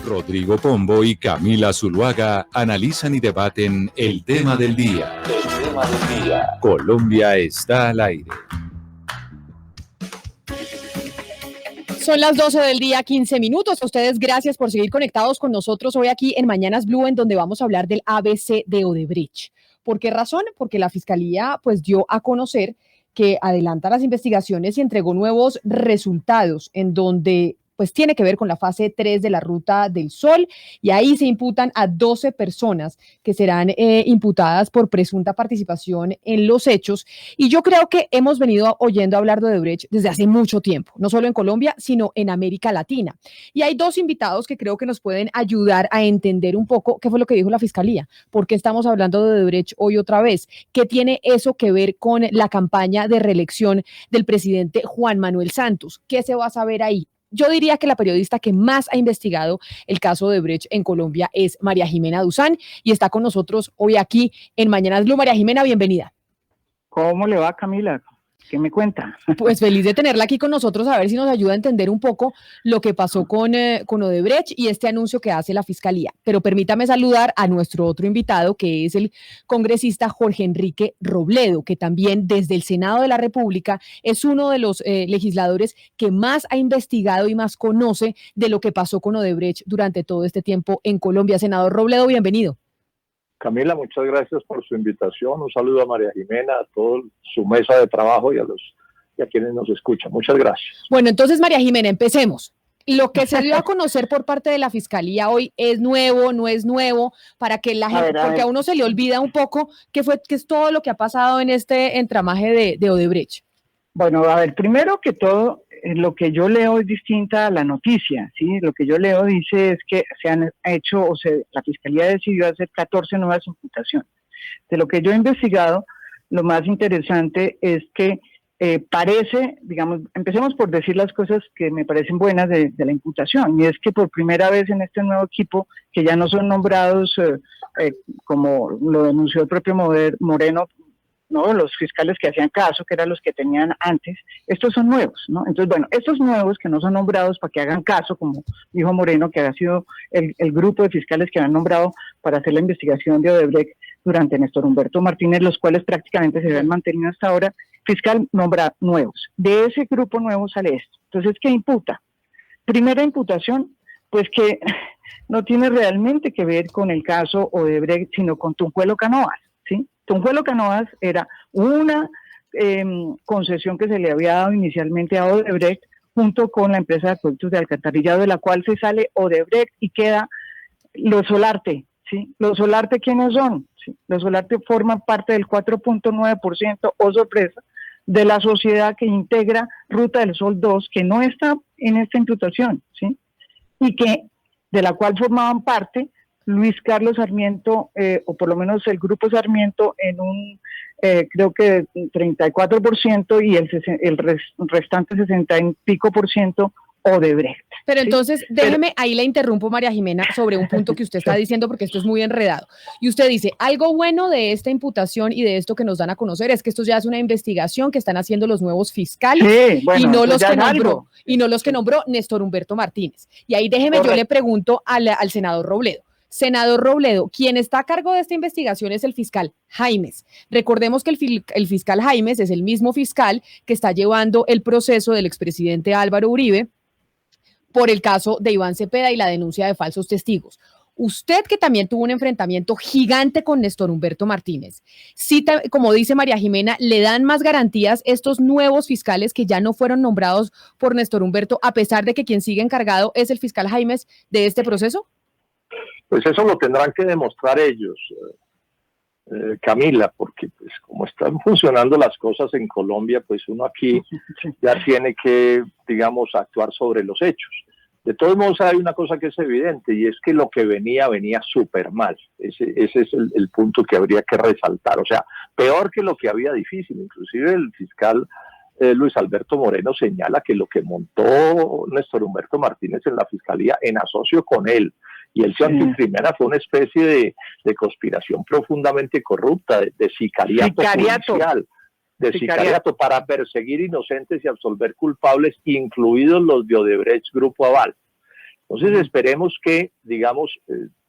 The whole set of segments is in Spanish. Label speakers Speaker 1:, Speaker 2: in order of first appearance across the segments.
Speaker 1: Rodrigo Pombo y Camila Zuluaga analizan y debaten el tema del día. Colombia está al aire.
Speaker 2: Son las 12 del día, 15 minutos. A ustedes, gracias por seguir conectados con nosotros hoy aquí en Mañanas Blue, en donde vamos a hablar del ABC de Odebrecht. ¿Por qué razón? Porque la Fiscalía pues dio a conocer que adelanta las investigaciones y entregó nuevos resultados en donde pues tiene que ver con la fase 3 de la Ruta del Sol, y ahí se imputan a 12 personas que serán imputadas por presunta participación en los hechos. Y yo creo que hemos venido oyendo hablar de Odebrecht desde hace mucho tiempo, no solo en Colombia, sino en América Latina. Y hay dos invitados que creo que nos pueden ayudar a entender un poco qué fue lo que dijo la Fiscalía, por qué estamos hablando de Odebrecht hoy otra vez, qué tiene eso que ver con la campaña de reelección del presidente Juan Manuel Santos, qué se va a saber ahí. Yo diría que la periodista que más ha investigado el caso de Odebrecht en Colombia es María Jimena Duzán, y está con nosotros hoy aquí en Mañanas Blue. María Jimena, bienvenida.
Speaker 3: ¿Cómo le va, Camila? ¿Qué me cuenta?
Speaker 2: Pues feliz de tenerla aquí con nosotros, a ver si nos ayuda a entender un poco lo que pasó con Odebrecht y este anuncio que hace la Fiscalía. Pero permítame saludar a nuestro otro invitado, que es el congresista Jorge Enrique Robledo, que también desde el Senado de la República es uno de los legisladores que más ha investigado y más conoce de lo que pasó con Odebrecht durante todo este tiempo en Colombia. Senador Robledo, bienvenido.
Speaker 4: Camila, muchas gracias por su invitación. Un saludo a María Jimena, a toda su mesa de trabajo y a quienes nos escuchan. Muchas gracias.
Speaker 2: Bueno, entonces, María Jimena, empecemos. Lo que se dio a conocer por parte de la Fiscalía hoy es nuevo, no es nuevo, para que la gente, porque a uno se le olvida un poco qué es todo lo que ha pasado en este entramaje de Odebrecht.
Speaker 3: Bueno, a ver, primero que todo, lo que yo leo es distinta a la noticia, ¿sí? Lo que yo leo dice es que se han hecho, la Fiscalía decidió hacer 14 nuevas imputaciones. De lo que yo he investigado, lo más interesante es que parece, digamos, empecemos por decir las cosas que me parecen buenas de la imputación, y es que por primera vez en este nuevo equipo, que ya no son nombrados como lo denunció el propio Moreno, ¿no? Los fiscales que hacían caso, que eran los que tenían antes, estos son nuevos, ¿no? Entonces, bueno, estos nuevos que no son nombrados para que hagan caso, como dijo Moreno, que ha sido el grupo de fiscales que han nombrado para hacer la investigación de Odebrecht durante Néstor Humberto Martínez, los cuales prácticamente se habían mantenido hasta ahora. Fiscal nombra nuevos. De ese grupo nuevo sale esto. Entonces, ¿qué imputa? Primera imputación, pues que no tiene realmente que ver con el caso Odebrecht, sino con Tunjuelo Canoas, ¿sí? Tunjuelo Canoas era una concesión que se le había dado inicialmente a Odebrecht junto con la empresa de acueductos de alcantarillado, de la cual se sale Odebrecht y queda Los Solarte, ¿sí? Los Solarte, ¿quiénes son? ¿Sí? Los Solarte forman parte del 4.9%, oh sorpresa, de la sociedad que integra Ruta del Sol 2, que no está en esta imputación, ¿sí? Y de la cual formaban parte Luis Carlos Sarmiento, o por lo menos el grupo Sarmiento, en un, creo que 34%, y el restante 60 y pico por ciento Odebrecht.
Speaker 2: Pero entonces, ¿sí? Déjeme, ahí la interrumpo, María Jimena, sobre un punto que usted está diciendo, porque esto es muy enredado. Y usted dice, algo bueno de esta imputación y de esto que nos dan a conocer es que esto ya es una investigación que están haciendo los nuevos fiscales, sí, bueno, y no los que nombró, y no los que nombró Néstor Humberto Martínez. Y ahí déjeme, correcto, yo le pregunto al senador Robledo. Senador Robledo, quien está a cargo de esta investigación es el fiscal Jaimes. Recordemos que el fiscal Jaimes es el mismo fiscal que está llevando el proceso del expresidente Álvaro Uribe por el caso de Iván Cepeda y la denuncia de falsos testigos. Usted, que también tuvo un enfrentamiento gigante con Néstor Humberto Martínez, sí, como dice María Jimena, ¿le dan más garantías estos nuevos fiscales que ya no fueron nombrados por Néstor Humberto, a pesar de que quien sigue encargado es el fiscal Jaimes de este proceso?
Speaker 4: Pues eso lo tendrán que demostrar ellos, Camila, porque pues como están funcionando las cosas en Colombia, pues uno aquí ya tiene que, digamos, actuar sobre los hechos. De todos modos, hay una cosa que es evidente, y es que lo que venía súper mal. Ese es el punto que habría que resaltar. O sea, peor que lo que había difícil. Inclusive el fiscal Luis Alberto Moreno señala que lo que montó Néstor Humberto Martínez en la fiscalía, en asocio con él y el Antiprimera, fue una especie de conspiración profundamente corrupta, de sicariato policial, de sicariato para perseguir inocentes y absolver culpables, incluidos los de Odebrecht Grupo Aval. Entonces esperemos que, digamos,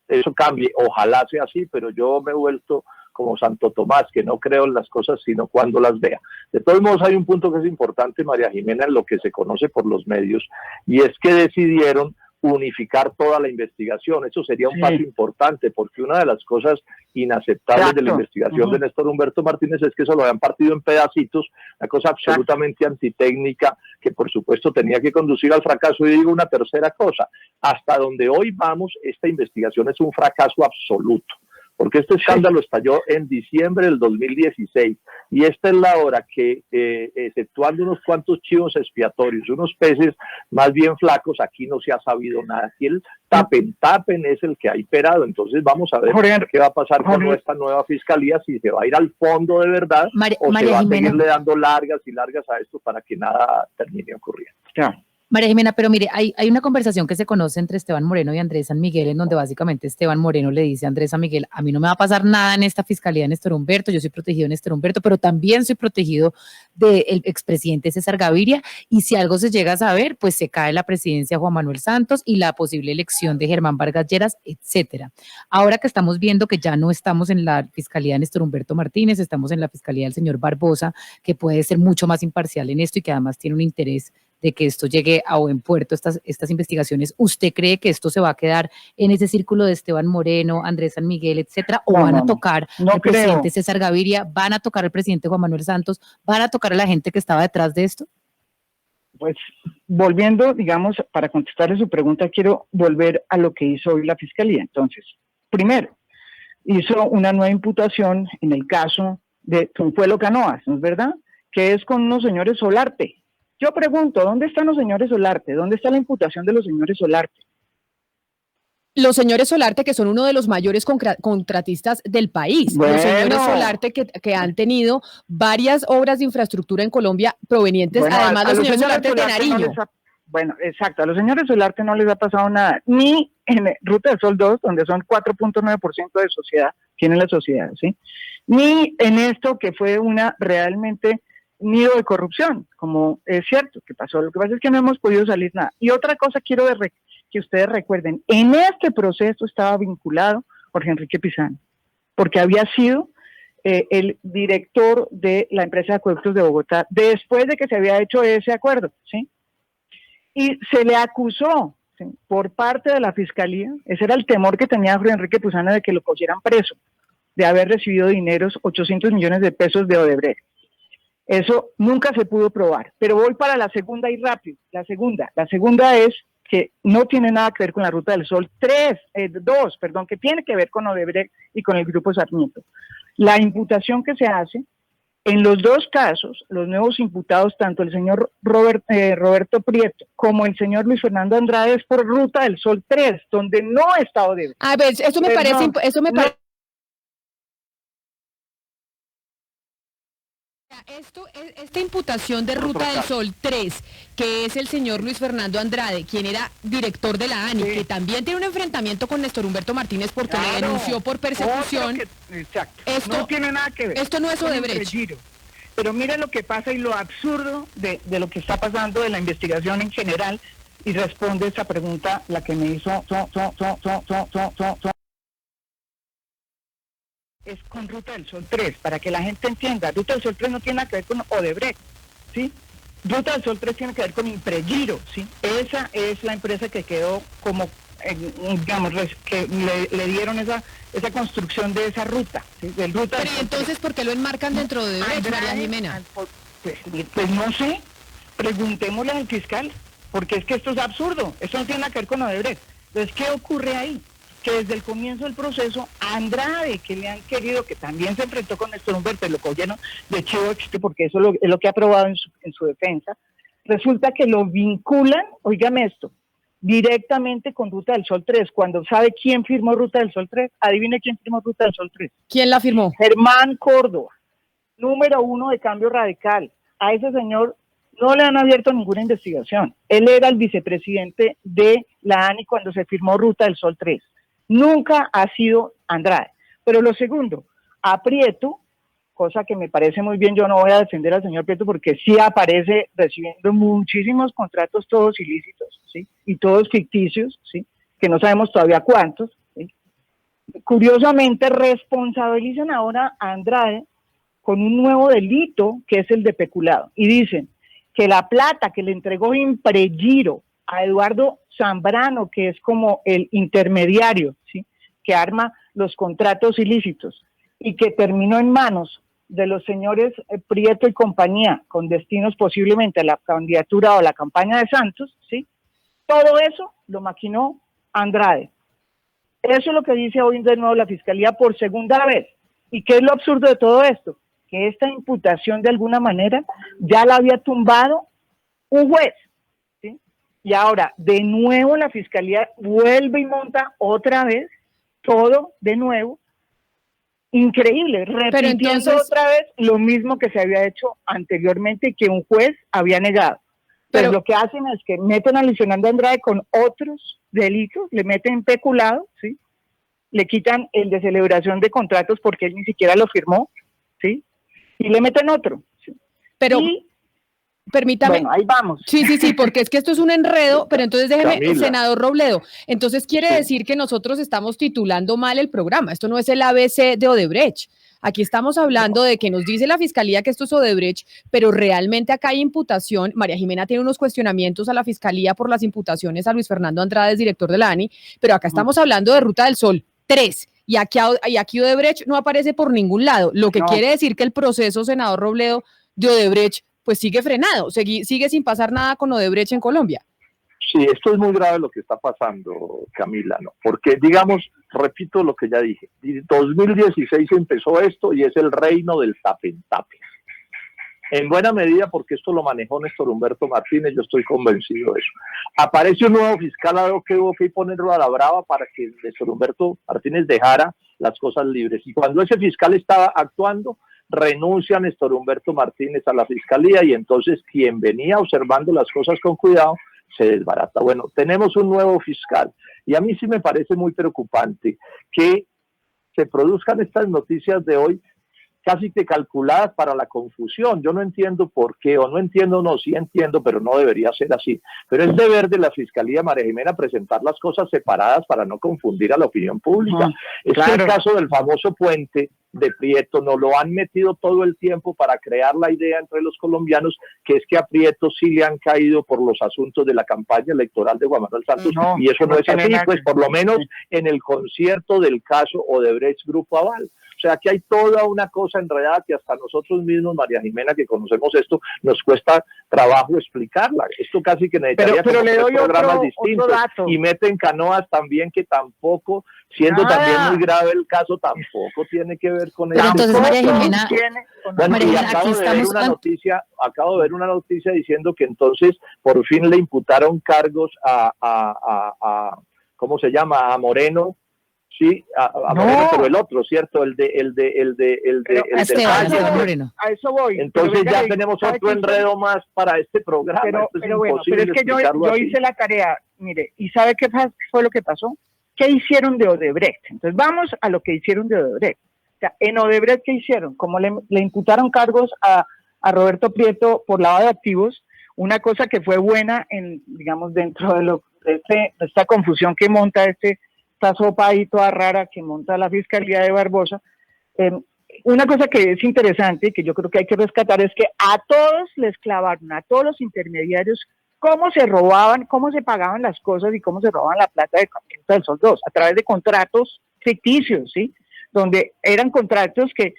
Speaker 4: eso cambie, ojalá sea así, pero yo me he vuelto como Santo Tomás, que no creo en las cosas sino cuando las vea. De todos modos, hay un punto que es importante, María Jimena, en lo que se conoce por los medios, y es que decidieron unificar toda la investigación. Eso sería un paso importante, porque una de las cosas inaceptables de la investigación de Néstor Humberto Martínez es que eso lo habían partido en pedacitos, una cosa absolutamente antitécnica, que por supuesto tenía que conducir al fracaso. Y digo una tercera cosa, hasta donde hoy vamos, esta investigación es un fracaso absoluto, porque este escándalo estalló en diciembre del 2016, y esta es la hora que, exceptuando unos cuantos chivos expiatorios, unos peces más bien flacos, aquí no se ha sabido nada. Aquí el tapen es el que ha imperado. Entonces vamos a ver qué va a pasar con esta nueva fiscalía, si se va a ir al fondo de verdad o se va a seguirle dando largas y largas a esto para que nada termine ocurriendo.
Speaker 5: María Jimena, pero mire, hay una conversación que se conoce entre Esteban Moreno y Andrés San Miguel, en donde básicamente Esteban Moreno le dice a Andrés San Miguel: a mí no me va a pasar nada en esta fiscalía de Néstor Humberto, yo soy protegido de Néstor Humberto, pero también soy protegido del expresidente César Gaviria, y si algo se llega a saber, pues se cae la presidencia de Juan Manuel Santos y la posible elección de Germán Vargas Lleras, etcétera. Ahora que estamos viendo que ya no estamos en la fiscalía de Néstor Humberto Martínez, estamos en la fiscalía del señor Barbosa, que puede ser mucho más imparcial en esto y que además tiene un interés de que esto llegue a buen puerto, estas investigaciones. ¿Usted cree que esto se va a quedar en ese círculo de Esteban Moreno, Andrés San Miguel, etcétera, o van a tocar al presidente César Gaviria, van a tocar al presidente Juan Manuel Santos, van a tocar a la gente que estaba detrás de esto?
Speaker 3: Pues volviendo, digamos, para contestarle su pregunta, quiero volver a lo que hizo hoy la Fiscalía. Entonces, primero, hizo una nueva imputación en el caso de Consuelo Canoas, ¿no es verdad? Que es con unos señores Solarte. Yo pregunto, ¿dónde están los señores Solarte? ¿Dónde está la imputación de los señores Solarte?
Speaker 2: Los señores Solarte, que son uno de los mayores contratistas del país. Los señores Solarte que han tenido varias obras de infraestructura en Colombia provenientes, además los señores Solarte de Nariño.
Speaker 3: Bueno, exacto, a los señores Solarte no les ha pasado nada, ni en Ruta del Sol 2, donde son 4.9% de sociedad, tienen la sociedad, ¿sí? Ni en esto que fue una realmente nido de corrupción, como es cierto que pasó. Lo que pasa es que no hemos podido salir nada. Y otra cosa quiero que ustedes recuerden, en este proceso estaba vinculado Jorge Enrique Pizano, porque había sido el director de la empresa de acueductos de Bogotá, después de que se había hecho ese acuerdo, ¿sí? Y se le acusó, ¿sí?, por parte de la Fiscalía, ese era el temor que tenía Jorge Enrique Pizano, de que lo cogieran preso, de haber recibido dineros, 800 millones de pesos de Odebrecht. Eso nunca se pudo probar, pero voy para la segunda y rápido. La segunda es que no tiene nada que ver con la Ruta del Sol 2, que tiene que ver con Odebrecht y con el Grupo Sarmiento. La imputación que se hace, en los dos casos, los nuevos imputados, tanto el señor Roberto Prieto como el señor Luis Fernando Andrade, es por Ruta del Sol 3, donde no está Odebrecht.
Speaker 2: A ver, eso me parece... Esta imputación de Ruta del Sol 3, que es el señor Luis Fernando Andrade, quien era director de la ANI, que también tiene un enfrentamiento con Néstor Humberto Martínez porque le denunció por persecución.
Speaker 3: Exacto.
Speaker 2: Esto
Speaker 3: no tiene nada que ver.
Speaker 2: Esto no es Odebrecht.
Speaker 3: Pero mire lo que pasa y lo absurdo de lo que está pasando de la investigación en general, y responde esa pregunta la que me hizo es con Ruta del Sol 3, para que la gente entienda. Ruta del Sol 3 no tiene nada que ver con Odebrecht, ¿sí? Ruta del Sol 3 tiene que ver con Impregiro, ¿sí? Esa es la empresa que quedó como, digamos, que le dieron esa construcción de esa ruta, ¿sí? Del Ruta
Speaker 2: Pero ¿y entonces por qué lo enmarcan dentro de Odebrecht, María Jimena?
Speaker 3: Pues no sé, preguntémosle al fiscal, porque es que esto es absurdo, esto no tiene nada que ver con Odebrecht. Entonces, ¿qué ocurre ahí? Que desde el comienzo del proceso, Andrade, que le han querido, que también se enfrentó con Néstor Humberto y lo cogieron de chivo, porque eso es lo que ha aprobado en su defensa, resulta que lo vinculan, óigame esto, directamente con Ruta del Sol 3, cuando sabe quién firmó Ruta del Sol 3, adivine quién firmó Ruta del Sol 3.
Speaker 2: ¿Quién la firmó?
Speaker 3: Germán Córdoba, número 1 de Cambio Radical. A ese señor no le han abierto ninguna investigación. Él era el vicepresidente de la ANI cuando se firmó Ruta del Sol 3. Nunca ha sido Andrade. Pero lo segundo, a Prieto, cosa que me parece muy bien. Yo no voy a defender al señor Prieto porque sí aparece recibiendo muchísimos contratos, todos ilícitos, ¿sí? Y todos ficticios, ¿sí? Que no sabemos todavía cuántos, ¿sí? Curiosamente responsabilizan ahora a Andrade con un nuevo delito que es el de peculado, y dicen que la plata que le entregó Impregiro a Eduardo Zambrano, que es como el intermediario, ¿sí? Que arma los contratos ilícitos y que terminó en manos de los señores Prieto y compañía, con destinos posiblemente a la candidatura o la campaña de Santos, ¿sí? Todo eso lo maquinó Andrade. Eso es lo que dice hoy de nuevo la Fiscalía por segunda vez. ¿Y qué es lo absurdo de todo esto? Que esta imputación de alguna manera ya la había tumbado un juez, ¿sí? Y ahora de nuevo la Fiscalía vuelve y monta otra vez todo de nuevo. Increíble, repitiendo
Speaker 2: entonces,
Speaker 3: otra vez lo mismo que se había hecho anteriormente y que un juez había negado. Pero lo que hacen es que meten a Luis Fernando Andrade con otros delitos, le meten peculado, ¿sí? Le quitan el de celebración de contratos porque él ni siquiera lo firmó, ¿sí? Y le meten otro, ¿sí?
Speaker 2: Pero permítame.
Speaker 3: Bueno, ahí vamos.
Speaker 2: Sí, porque es que esto es un enredo, pero entonces déjeme,
Speaker 4: Camila.
Speaker 2: senador Robledo, entonces quiere decir que nosotros estamos titulando mal el programa, esto no es el ABC de Odebrecht, aquí estamos hablando de que nos dice la Fiscalía que esto es Odebrecht, pero realmente acá hay imputación. María Jimena tiene unos cuestionamientos a la Fiscalía por las imputaciones a Luis Fernando Andrade, director de la ANI, pero acá estamos hablando de Ruta del Sol 3, y aquí Odebrecht no aparece por ningún lado, lo que quiere decir que el proceso, senador Robledo, de Odebrecht pues sigue frenado, sigue sin pasar nada con Odebrecht en Colombia.
Speaker 4: Sí, esto es muy grave lo que está pasando, Camila, ¿no? Porque, digamos, repito lo que ya dije, 2016 empezó esto y es el reino del tapen-tapen. En buena medida porque esto lo manejó Néstor Humberto Martínez, yo estoy convencido de eso. Aparece un nuevo fiscal que hubo que ponerlo a la brava para que Néstor Humberto Martínez dejara las cosas libres. Y cuando ese fiscal estaba actuando, renuncia Néstor Humberto Martínez a la fiscalía y entonces quien venía observando las cosas con cuidado se desbarata. Bueno, tenemos un nuevo fiscal y a mí sí me parece muy preocupante que se produzcan estas noticias de hoy casi que calculadas para la confusión. Yo no entiendo por qué, o no entiendo, no, sí entiendo, pero no debería ser así. Pero es deber de la Fiscalía, María Jimena, presentar las cosas separadas para no confundir a la opinión pública. Claro. Es el caso del famoso puente de Prieto, nos lo han metido todo el tiempo para crear la idea entre los colombianos que es que a Prieto sí le han caído por los asuntos de la campaña electoral de Juan Manuel Santos, y eso no es así, pues por lo menos en el concierto del caso Odebrecht Grupo Aval. O sea, que hay toda una cosa enredada que hasta nosotros mismos, María Jimena, que conocemos esto, nos cuesta trabajo explicarla. Esto casi que necesitaría
Speaker 3: pero le doy
Speaker 4: programas distintos. Y meten canoas también que tampoco, siendo también muy grave el caso, tampoco tiene que ver con eso.
Speaker 5: Pero entonces, María Jimena,
Speaker 4: bueno,
Speaker 5: María Jimena,
Speaker 4: acabo de ver una noticia diciendo que entonces por fin le imputaron cargos a ¿cómo se llama? A Moreno. Sí, a Moreno, pero el otro, ¿cierto? El de
Speaker 5: Moreno.
Speaker 3: A eso voy.
Speaker 4: Entonces ya tenemos otro enredo más para este programa.
Speaker 3: Pero es que yo hice la tarea, mire, ¿y sabe qué fue lo que pasó? ¿Qué hicieron de Odebrecht? Entonces vamos a lo que hicieron de Odebrecht. O sea, en Odebrecht, ¿qué hicieron? Como le imputaron cargos a Roberto Prieto por lavado de activos, una cosa que fue buena, digamos, dentro de esta confusión que monta esta sopa ahí toda rara que monta la Fiscalía de Barbosa, una cosa que es interesante y que yo creo que hay que rescatar es que a todos les clavaron, a todos los intermediarios, cómo se robaban, cómo se pagaban las cosas y cómo se robaban la plata del Sol 2, a través de contratos ficticios, ¿sí? Donde eran contratos que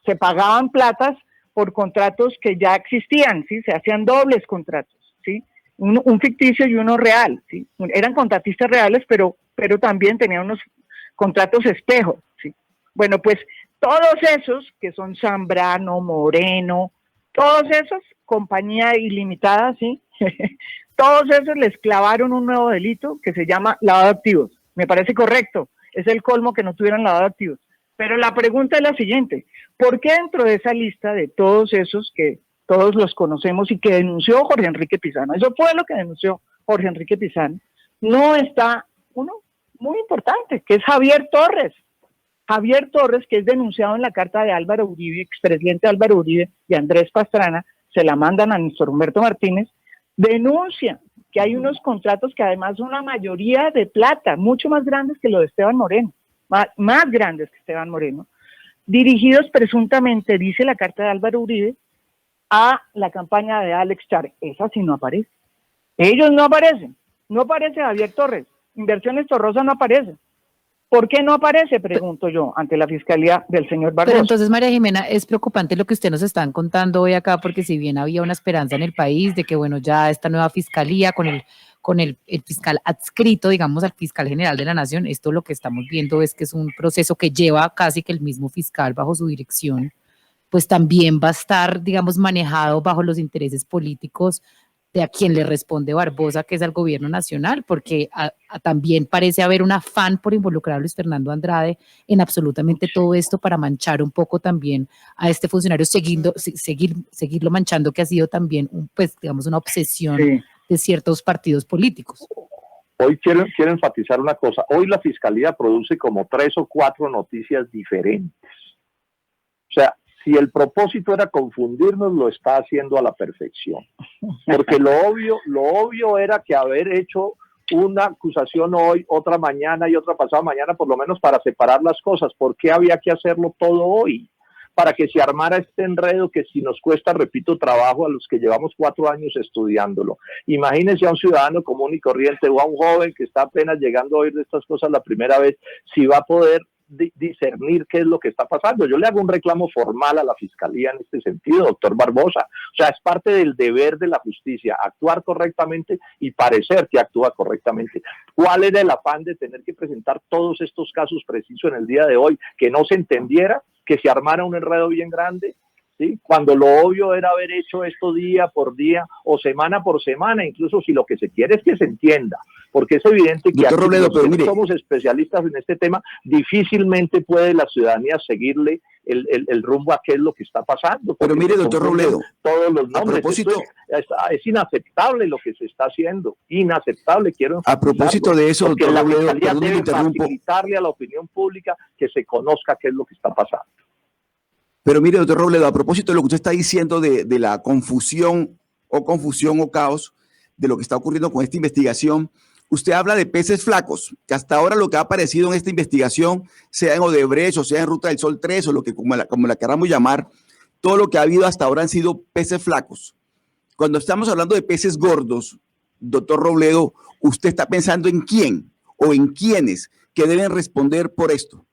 Speaker 3: se pagaban platas por contratos que ya existían, ¿sí? Se hacían dobles contratos, ¿sí? Un ficticio y uno real, ¿sí? Eran contratistas reales, pero también tenían unos contratos espejos, ¿sí? Bueno, pues todos esos que son Zambrano, Moreno, todos esos, compañía ilimitada, ¿sí? Todos esos les clavaron un nuevo delito que se llama lavado de activos. Me parece correcto, es el colmo que no tuvieran lavado de activos. Pero la pregunta es la siguiente, ¿por qué dentro de esa lista de todos esos que todos los conocemos y que denunció Jorge Enrique Pizano, eso fue lo que denunció Jorge Enrique Pizano, no está uno muy importante, que es Javier Torres? Javier Torres, que es denunciado en la carta de Álvaro Uribe, expresidente Álvaro Uribe y Andrés Pastrana, se la mandan a Néstor Humberto Martínez, denuncia que hay unos contratos que además son la mayoría de plata, mucho más grandes que lo de Esteban Moreno, más grandes que Esteban Moreno, dirigidos presuntamente, dice la carta de Álvaro Uribe, a la campaña de Alex Char. Esa sí no aparece. Ellos no aparecen. No aparece Javier Torres. Inversiones Torrosa no aparece. ¿Por qué no aparece? Pregunto yo, ante la fiscalía del señor Barbosa.
Speaker 5: Pero entonces, María Jimena, es preocupante lo que usted nos están contando hoy acá, porque si bien había una esperanza en el país de que, bueno, ya esta nueva fiscalía con el fiscal adscrito, digamos, al fiscal general de la Nación, esto lo que estamos viendo es que es un proceso que lleva casi que el mismo fiscal bajo su dirección, pues también va a estar, digamos, manejado bajo los intereses políticos de a quien le responde Barbosa, que es al gobierno nacional, porque también parece haber un afán por involucrar a Luis Fernando Andrade en absolutamente todo esto para manchar un poco también a este funcionario, seguirlo manchando, que ha sido también, pues, digamos, una obsesión de ciertos partidos políticos.
Speaker 4: Hoy quiero enfatizar una cosa. Hoy la Fiscalía produce como 3 o 4 noticias diferentes. O sea, si el propósito era confundirnos, lo está haciendo a la perfección. Porque lo obvio era que haber hecho una acusación hoy, otra mañana y otra pasado mañana, por lo menos para separar las cosas. ¿Por qué había que hacerlo todo hoy? Para que se armara este enredo que si nos cuesta, repito, trabajo a los que llevamos 4 años estudiándolo. Imagínense a un ciudadano común y corriente o a un joven que está apenas llegando a oír de estas cosas la primera vez, si va a poder discernir qué es lo que está pasando. Yo le hago un reclamo formal a la Fiscalía en este sentido, doctor Barbosa. O sea, es parte del deber de la justicia, actuar correctamente y parecer que actúa correctamente. ¿Cuál era el afán de tener que presentar todos estos casos precisos en el día de hoy? Que no se entendiera, que se armara un enredo bien grande, ¿sí? Cuando lo obvio era haber hecho esto día por día o semana por semana, incluso si lo que se quiere es que se entienda. Porque es evidente que aquí,
Speaker 6: Robledo,
Speaker 4: los que somos especialistas en este tema, difícilmente puede la ciudadanía seguirle el rumbo a qué es lo que está pasando.
Speaker 6: Pero mire, doctor Robledo,
Speaker 4: todos los nombres.
Speaker 6: a propósito,
Speaker 4: es inaceptable lo que se está haciendo, inaceptable, quiero
Speaker 6: a propósito de eso, doctor
Speaker 4: la
Speaker 6: Robledo,
Speaker 4: Fiscalía
Speaker 6: perdón,
Speaker 4: debe
Speaker 6: interrumpo.
Speaker 4: facilitarle a la opinión pública que se conozca qué es lo que está pasando.
Speaker 6: Pero mire, doctor Robledo, a propósito de lo que usted está diciendo de la confusión o caos de lo que está ocurriendo con esta investigación, usted habla de peces flacos, que hasta ahora lo que ha aparecido en esta investigación, sea en Odebrecht o sea en Ruta del Sol 3 o lo que como la queramos llamar, todo lo que ha habido hasta ahora han sido peces flacos. Cuando estamos hablando de peces gordos, doctor Robledo, ¿usted está pensando en quién o en quiénes que deben responder por esto?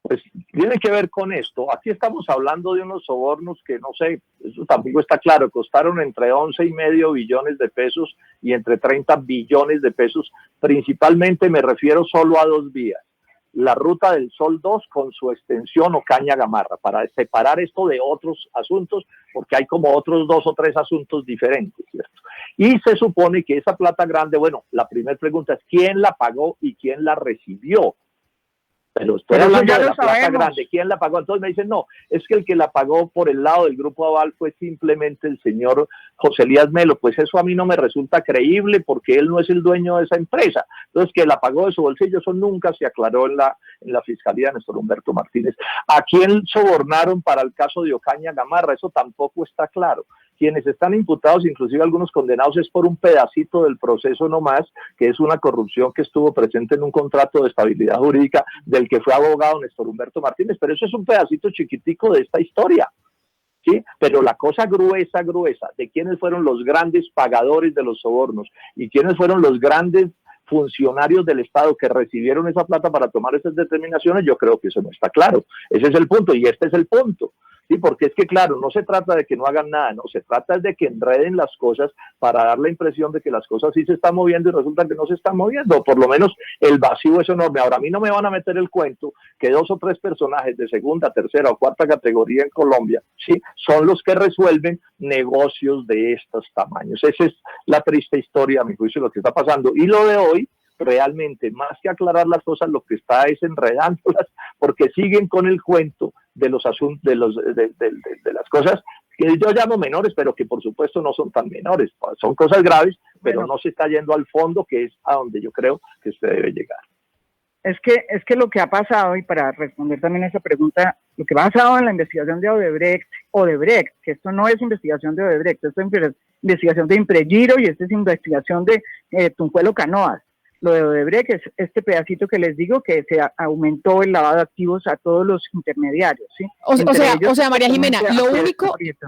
Speaker 4: Pues tiene que ver con esto. Aquí estamos hablando de unos sobornos que, no sé, eso tampoco está claro, costaron entre 11,5 billones de pesos y entre 30 billones de pesos. Principalmente me refiero solo a 2 vías. La Ruta del Sol 2 con su extensión Ocaña Gamarra, para separar esto de otros asuntos, porque hay como otros 2 o 3 asuntos diferentes, ¿cierto? Y se supone que esa plata grande, bueno, la primera pregunta es ¿quién la pagó y quién la recibió? Pero estoy hablando de la plata grande. ¿Quién la pagó? Entonces me dicen, no, es que el que la pagó por el lado del Grupo Aval fue simplemente el señor José Elías Melo. Pues eso a mí no me resulta creíble porque él no es el dueño de esa empresa. Entonces, que la pagó de su bolsillo, eso nunca se aclaró en la Fiscalía de Néstor Humberto Martínez. ¿A quién sobornaron para el caso de Ocaña Gamarra? Eso tampoco está claro. Quienes están imputados, inclusive algunos condenados, es por un pedacito del proceso nomás, que es una corrupción que estuvo presente en un contrato de estabilidad jurídica del que fue abogado Néstor Humberto Martínez, pero eso es un pedacito chiquitico de esta historia, ¿sí? Pero la cosa gruesa, de quiénes fueron los grandes pagadores de los sobornos y quiénes fueron los grandes funcionarios del Estado que recibieron esa plata para tomar esas determinaciones, yo creo que eso no está claro. Ese es el punto y este es el punto. Sí, porque es que claro, no se trata de que no hagan nada, no, se trata de que enreden las cosas para dar la impresión de que las cosas sí se están moviendo y resulta que no se están moviendo, o por lo menos el vacío es enorme. Ahora, a mí no me van a meter el cuento que 2 o 3 personajes de segunda, tercera o cuarta categoría en Colombia, sí, son los que resuelven negocios de estos tamaños. Esa es la triste historia, a mi juicio, lo que está pasando. Y lo de hoy, realmente, más que aclarar las cosas, lo que está es enredándolas, porque siguen con el cuento de los asuntos, de las cosas que yo llamo menores, pero que por supuesto no son tan menores, son cosas graves, pero no se está yendo al fondo, que es a donde yo creo que se debe llegar.
Speaker 3: es que lo que ha pasado, y para responder también a esa pregunta, lo que ha pasado en la investigación de Odebrecht, que esto no es investigación de Odebrecht, esto es investigación de Impregilo y esta es investigación de Tunjuelo Canoas. Lo de Odebrecht es este pedacito que les digo, que se aumentó el lavado de activos a todos los intermediarios, ¿sí?
Speaker 2: O sea, María Jimena,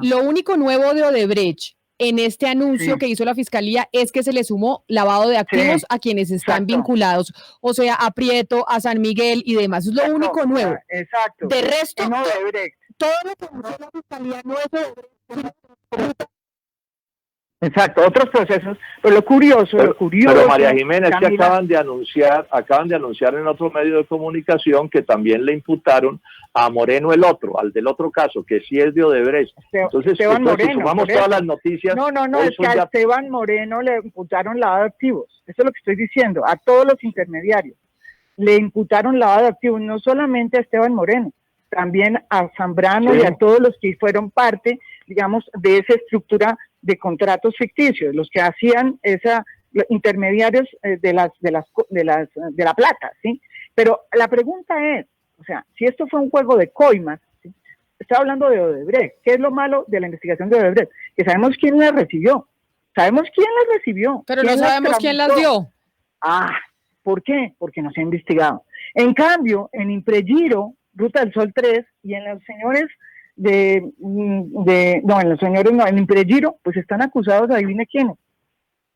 Speaker 2: lo único nuevo de Odebrecht en este anuncio que hizo la Fiscalía es que se le sumó lavado de activos a quienes están vinculados, o sea, a Prieto, a San Miguel y demás. Es lo único nuevo.
Speaker 3: Exacto.
Speaker 2: De resto,
Speaker 3: no Odebrecht.
Speaker 2: Todo lo que anunció la Fiscalía no es Odebrecht.
Speaker 3: Exacto, otros procesos, pero lo curioso.
Speaker 4: Pero María Jimena, es que acaban de anunciar en otro medio de comunicación que también le imputaron a Moreno al del otro caso, que sí es de Odebrecht. Entonces, si sumamos todas las noticias.
Speaker 3: No, es que a Esteban Moreno le imputaron lavado de activos, eso es lo que estoy diciendo, a todos los intermediarios. Le imputaron lavado de activos, no solamente a Esteban Moreno, también a Zambrano y a todos los que fueron parte, digamos, de esa estructura de contratos ficticios, los que hacían intermediarios de la plata, ¿sí? Pero la pregunta es, o sea, si esto fue un juego de coimas, ¿sí? Estaba hablando de Odebrecht. ¿Qué es lo malo de la investigación de Odebrecht? Que sabemos quién las recibió. Pero no
Speaker 2: sabemos quién las dio.
Speaker 3: ¿Por qué? Porque no se ha investigado. En cambio, en Impregilo, Ruta del Sol 3, y en los señores en Impregilo, pues están acusados, adivine quiénes.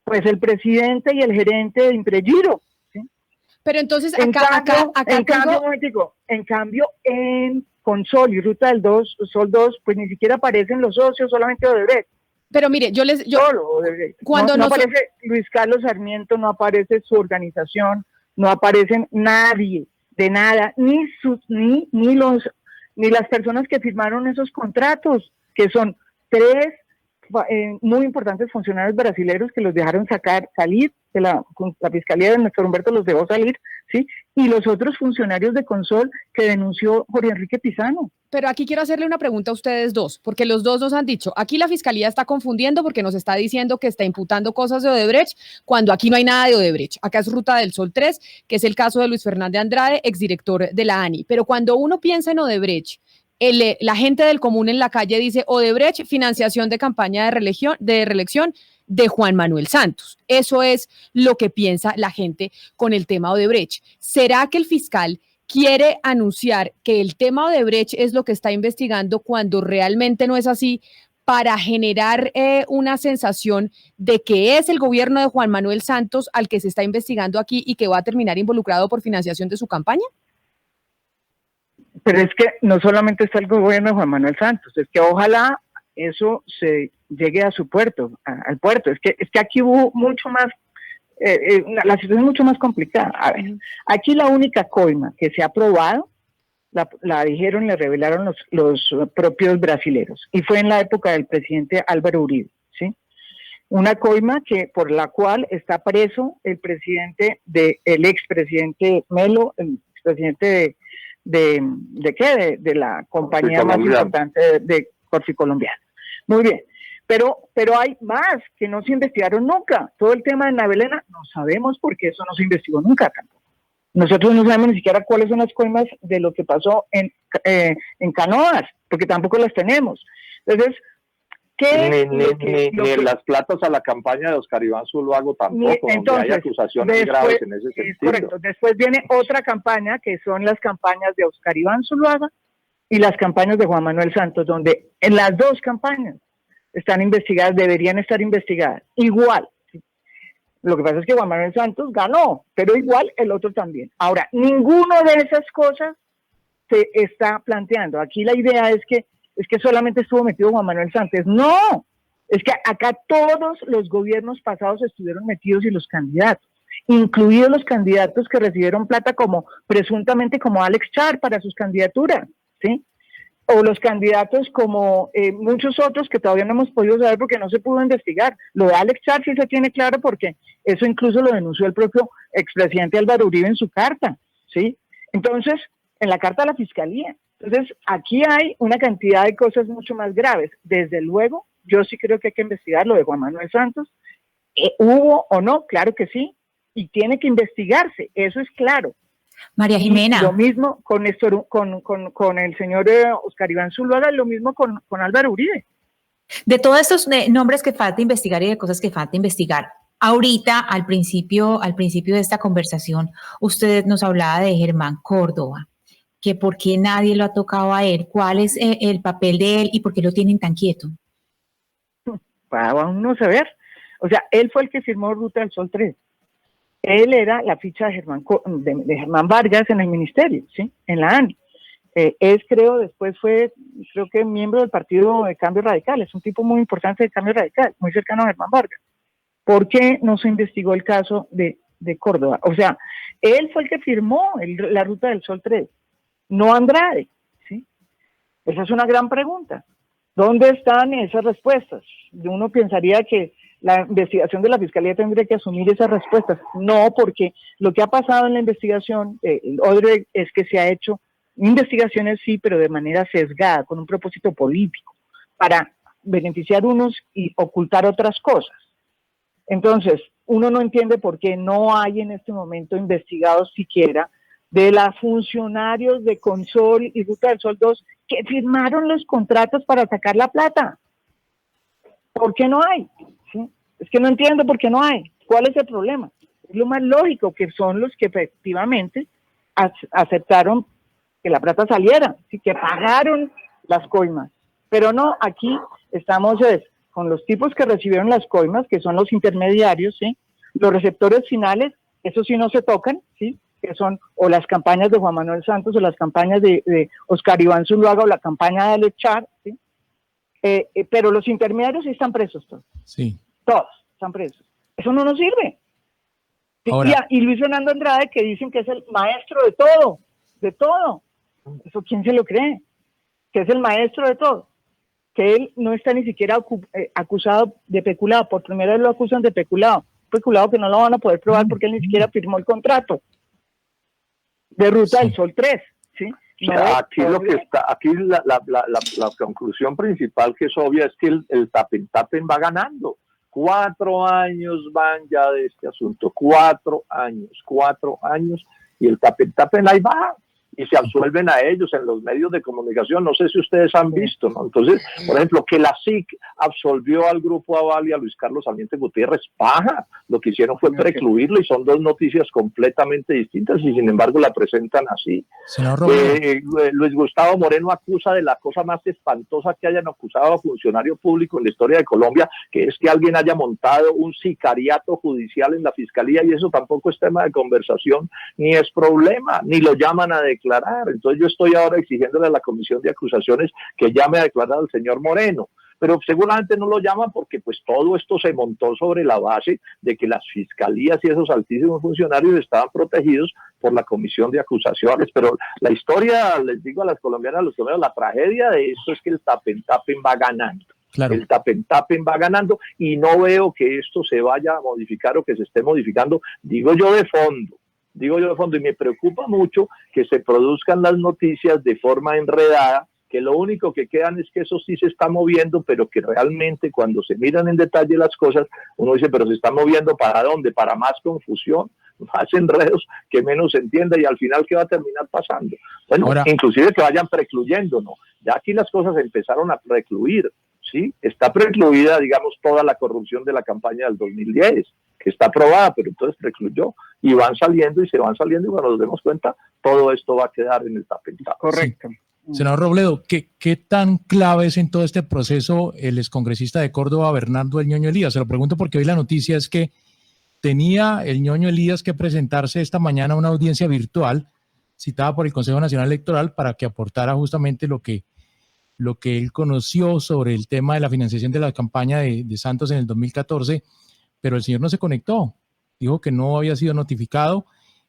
Speaker 3: Pues el presidente y el gerente de Impregilo. ¿Sí?
Speaker 2: Pero entonces
Speaker 3: en cambio, en Consol y Ruta del Sol 2, pues ni siquiera aparecen los socios, solamente Odebrecht.
Speaker 2: Pero mire,
Speaker 3: solo Odebrecht. No aparece Luis Carlos Sarmiento, no aparece su organización, no aparecen nadie de nada, ni las personas que firmaron esos contratos, que son 3 muy importantes funcionarios brasileños que los dejaron salir de la Fiscalía de Néstor Humberto, los dejó salir, ¿sí? Y los otros funcionarios de Consol que denunció Jorge Enrique Pizano.
Speaker 2: Pero aquí quiero hacerle una pregunta a ustedes dos, porque los dos nos han dicho, aquí la Fiscalía está confundiendo porque nos está diciendo que está imputando cosas de Odebrecht, cuando aquí no hay nada de Odebrecht. Acá es Ruta del Sol 3, que es el caso de Luis Fernández Andrade, exdirector de la ANI. Pero cuando uno piensa en Odebrecht, la gente del común en la calle dice Odebrecht, financiación de campaña de reelección de Juan Manuel Santos. Eso es lo que piensa la gente con el tema Odebrecht. ¿Será que el fiscal quiere anunciar que el tema Odebrecht es lo que está investigando cuando realmente no es así, para generar una sensación de que es el gobierno de Juan Manuel Santos al que se está investigando aquí y que va a terminar involucrado por financiación de su campaña?
Speaker 3: Pero es que no solamente está el gobierno de Juan Manuel Santos, es que ojalá eso se llegue a su puerto, al puerto. Es que aquí hubo mucho más, la situación es mucho más complicada. A ver, aquí la única coima que se ha aprobado, la dijeron, le revelaron los propios brasileros, y fue en la época del presidente Álvaro Uribe, ¿sí? Una coima por la cual está preso el expresidente Melo, el expresidente de la compañía más importante de Corfi Colombiana. Muy bien, pero hay más que no se investigaron nunca. Todo el tema de Navelena no sabemos porque eso no se investigó nunca tampoco. Nosotros no sabemos ni siquiera cuáles son las coimas de lo que pasó en Canoas, porque tampoco las tenemos. Entonces,
Speaker 4: ni las platas a la campaña de Oscar Iván Zuluaga tampoco, donde hay acusaciones graves en ese sentido.
Speaker 3: Correcto. Después viene otra campaña, que son las campañas de Oscar Iván Zuluaga y las campañas de Juan Manuel Santos, donde en las dos campañas están investigadas, deberían estar investigadas. Igual. ¿Sí? Lo que pasa es que Juan Manuel Santos ganó, pero igual el otro también. Ahora, ninguna de esas cosas se está planteando. Aquí la idea es que solamente estuvo metido Juan Manuel Santos. No, es que acá todos los gobiernos pasados estuvieron metidos y los candidatos, incluidos los candidatos que recibieron plata presuntamente como Alex Char para sus candidaturas, ¿sí? O los candidatos como muchos otros que todavía no hemos podido saber porque no se pudo investigar. Lo de Alex Char sí se tiene claro porque eso incluso lo denunció el propio expresidente Álvaro Uribe en su carta, ¿sí? Entonces, en la carta de la Fiscalía. Entonces, aquí hay una cantidad de cosas mucho más graves. Desde luego, yo sí creo que hay que investigar lo de Juan Manuel Santos. ¿Hubo o no? Claro que sí. Y tiene que investigarse, eso es claro.
Speaker 7: María Jimena.
Speaker 3: Y lo mismo con el señor Oscar Iván Zuluaga, lo mismo con Álvaro Uribe.
Speaker 7: De todos estos nombres que falta investigar y de cosas que falta investigar, ahorita, al principio de esta conversación, usted nos hablaba de Germán Córdoba, que por qué nadie lo ha tocado a él, cuál es el papel de él y por qué lo tienen tan quieto.
Speaker 3: Para uno saber. O sea, él fue el que firmó Ruta del Sol 3. Él era la ficha de Germán Vargas en el ministerio, ¿sí? En la ANI. Después fue miembro del Partido de Cambio Radical, es un tipo muy importante de Cambio Radical, muy cercano a Germán Vargas. ¿Por qué no se investigó el caso de Córdoba? O sea, él fue el que firmó la Ruta del Sol 3, no Andrade, ¿sí? Esa es una gran pregunta. ¿Dónde están esas respuestas? Uno pensaría que la investigación de la Fiscalía tendría que asumir esas respuestas. No, porque lo que ha pasado en la investigación, Odre, es que se ha hecho investigaciones, sí, pero de manera sesgada, con un propósito político, para beneficiar unos y ocultar otras cosas. Entonces, uno no entiende por qué no hay en este momento investigados siquiera de los funcionarios de Consol y Ruta del Sol 2 que firmaron los contratos para sacar la plata. ¿Por qué no hay? ¿Sí? Es que no entiendo por qué no hay. ¿Cuál es el problema? Es lo más lógico, que son los que efectivamente aceptaron que la plata saliera, ¿sí? Que pagaron las coimas. Pero no, aquí estamos con los tipos que recibieron las coimas, que son los intermediarios, ¿sí? Los receptores finales, esos sí no se tocan, ¿sí? Que son o las campañas de Juan Manuel Santos o las campañas de Oscar Iván Zuluaga o la campaña de Alechar, ¿sí? Pero los intermediarios sí están presos todos.
Speaker 8: Sí.
Speaker 3: Todos están presos. Eso no nos sirve.
Speaker 8: Ahora,
Speaker 3: Y Luis Fernando Andrade, que dicen que es el maestro de todo, de todo. ¿Eso quién se lo cree? Que es el maestro de todo. Que él no está ni siquiera acusado de peculado. Por primera vez lo acusan de peculado. Peculado que no lo van a poder probar porque él ni siquiera firmó el contrato de Ruta del Sol 3, ¿sí?
Speaker 4: O sea, aquí la conclusión principal que es obvia es que el tapen va ganando. 4 años van ya de este asunto, 4 años, y el tapen ahí va. Y se absuelven a ellos en los medios de comunicación. No sé si ustedes han visto, ¿no? Entonces, por ejemplo, que la SIC absolvió al Grupo Aval y a Luis Carlos Sarmiento Gutiérrez, paja. Lo que hicieron fue precluirlo, y son dos noticias completamente distintas, y sin embargo la presentan así. Luis Gustavo Moreno acusa de la cosa más espantosa que hayan acusado a funcionario público en la historia de Colombia, que es que alguien haya montado un sicariato judicial en la Fiscalía, y eso tampoco es tema de conversación, ni es problema, ni lo llaman a declarar. Entonces yo estoy ahora exigiéndole a la Comisión de Acusaciones que llame a declarar al señor Moreno, pero seguramente no lo llaman porque pues todo esto se montó sobre la base de que las fiscalías y esos altísimos funcionarios estaban protegidos por la Comisión de Acusaciones. Pero la historia, les digo a las colombianas, a los colombianos, la tragedia de esto es que el tapen va ganando. Claro. El tapen va ganando, y no veo que esto se vaya a modificar o que se esté modificando, digo yo de fondo, y me preocupa mucho que se produzcan las noticias de forma enredada, que lo único que quedan es que eso sí se está moviendo, pero que realmente cuando se miran en detalle las cosas, uno dice, pero se está moviendo ¿para dónde? Para más confusión, más enredos, que menos se entienda, y al final ¿qué va a terminar pasando? Bueno, ahora, inclusive que vayan precluyendo, ¿no? Ya aquí las cosas empezaron a precluir, ¿sí? Está precluida, digamos, toda la corrupción de la campaña del 2010, que está aprobada, pero entonces precluyó, y van saliendo, y cuando nos demos cuenta, todo esto va a quedar en el tapete.
Speaker 3: Correcto.
Speaker 8: Sí. Senador Robledo, ¿qué tan clave es en todo este proceso el excongresista de Córdoba, Bernardo El Ñoño Elías? Se lo pregunto porque hoy la noticia es que tenía el Ñoño Elías que presentarse esta mañana a una audiencia virtual citada por el Consejo Nacional Electoral para que aportara justamente lo que él conoció sobre el tema de la financiación de la campaña de Santos en el 2014, pero el señor no se conectó, dijo que no había sido notificado,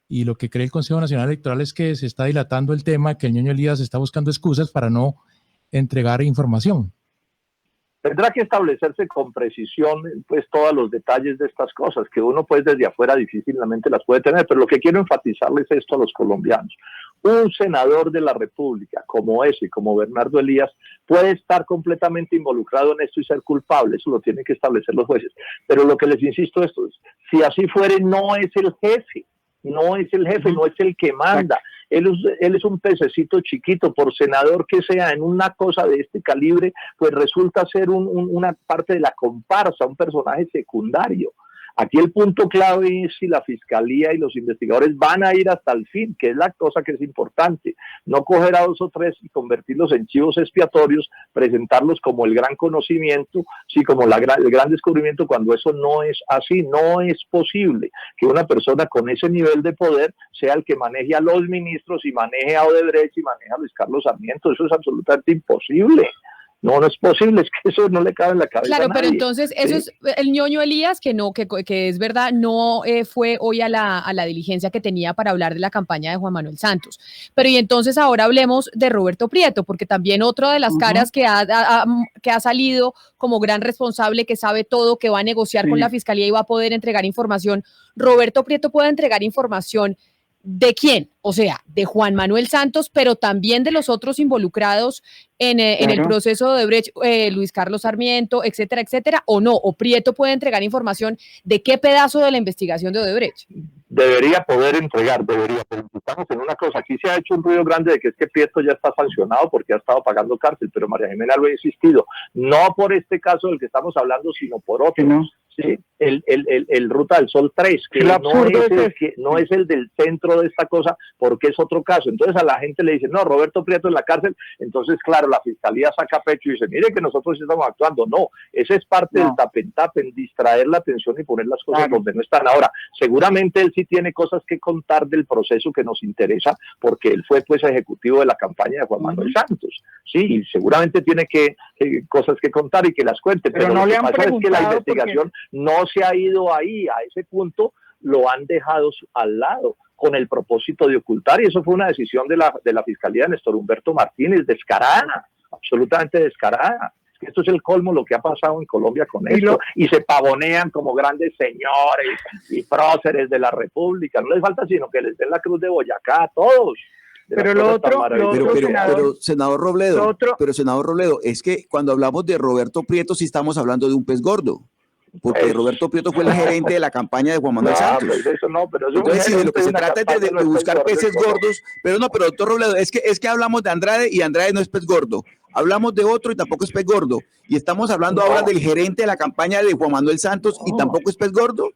Speaker 8: y lo que cree el Consejo Nacional Electoral es que se está dilatando el tema, que el Ñoño Elías está buscando excusas para no entregar información.
Speaker 4: Tendrá que establecerse con precisión pues todos los detalles de estas cosas, que uno pues desde afuera difícilmente las puede tener, pero lo que quiero enfatizarles es esto a los colombianos. Un senador de la República como Bernardo Elías, puede estar completamente involucrado en esto y ser culpable, eso lo tienen que establecer los jueces, pero lo que les insisto es, si así fuere, no es el jefe, no es el jefe, no es el que manda. Él es un pececito chiquito, por senador que sea, en una cosa de este calibre, pues resulta ser una parte de la comparsa, un personaje secundario. Aquí el punto clave es si la fiscalía y los investigadores van a ir hasta el fin, que es la cosa que es importante. No coger a 2 o 3 y convertirlos en chivos expiatorios, presentarlos como el gran conocimiento, sí, como el gran descubrimiento, cuando eso no es así. No es posible que una persona con ese nivel de poder sea el que maneje a los ministros y maneje a Odebrecht y maneje a Luis Carlos Sarmiento. Eso es absolutamente imposible. No, no es posible, es que eso no le cabe en la cabeza.
Speaker 2: Claro,
Speaker 4: a
Speaker 2: pero
Speaker 4: nadie.
Speaker 2: entonces eso es el ñoño Elías, que es verdad, no fue hoy a la diligencia que tenía para hablar de la campaña de Juan Manuel Santos. Pero y entonces ahora hablemos de Roberto Prieto, porque también otra de las caras que ha salido como gran responsable, que sabe todo, que va a negociar con la fiscalía y va a poder entregar información. Roberto Prieto puede entregar información. ¿De quién? O sea, de Juan Manuel Santos, pero también de los otros involucrados en el proceso de Odebrecht, Luis Carlos Sarmiento, etcétera, etcétera, o no, o Prieto puede entregar información de qué pedazo de la investigación de Odebrecht.
Speaker 4: Debería poder entregar, pero estamos en una cosa, aquí se ha hecho un ruido grande de que es que Prieto ya está sancionado porque ha estado pagando cárcel, pero María Jimena lo ha insistido, no por este caso del que estamos hablando, sino por otro. ¿Sí? El Ruta del Sol 3, que no es el del centro de esta cosa, porque es otro caso. Entonces a la gente le dicen, no, Roberto Prieto en la cárcel. Entonces, claro, la fiscalía saca pecho y dice, mire que nosotros estamos actuando. No, ese es parte del tapen, distraer la atención y poner las cosas donde no están. Ahora, seguramente él sí tiene cosas que contar del proceso que nos interesa, porque él fue pues ejecutivo de la campaña de Juan Manuel Santos. Sí, y seguramente tiene cosas que contar y que las cuente, pero no lo que pasa es que la investigación no se ha ido ahí, a ese punto lo han dejado al lado con el propósito de ocultar, y eso fue una decisión de la Fiscalía de Néstor Humberto Martínez, descarada, absolutamente descarada. Esto es el colmo lo que ha pasado en Colombia con esto, y se pavonean como grandes señores y próceres de la República. No les falta sino que les den la cruz de Boyacá a todos.
Speaker 6: Pero senador Robledo, es que cuando hablamos de Roberto Prieto sí estamos hablando de un pez gordo, porque Roberto Prieto fue la gerente de la campaña de Juan Manuel Santos. Entonces, si de lo que se trata es de buscar peces gordos, pero doctor Robledo, es que hablamos de Andrade y Andrade no es pez gordo. Hablamos de otro y tampoco es pez gordo. Y estamos hablando ahora del gerente de la campaña de Juan Manuel Santos y tampoco es pez gordo.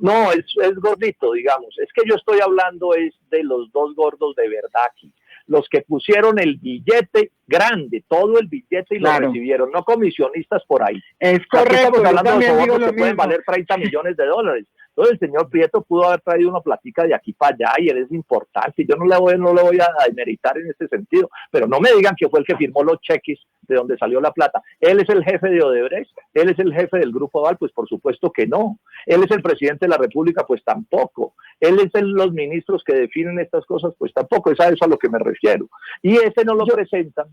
Speaker 4: No, es gordito, digamos. Es que yo estoy hablando es de los dos gordos de verdad aquí. Los que pusieron el billete grande, todo el billete y lo recibieron, no comisionistas por ahí.
Speaker 3: Es correcto.
Speaker 4: Estamos hablando de sobornos que pueden valer 30 millones de dólares. Entonces el señor Prieto pudo haber traído una platica de aquí para allá y él es importante. Yo no le voy a demeritar en este sentido, pero no me digan que fue el que firmó los cheques de donde salió la plata. Él es el jefe de Odebrecht, él es el jefe del Grupo Aval, pues por supuesto que no. Él es el presidente de la República, pues tampoco. Él es los ministros que definen estas cosas, pues tampoco. Es a eso a lo que me refiero. Y ese no lo presentan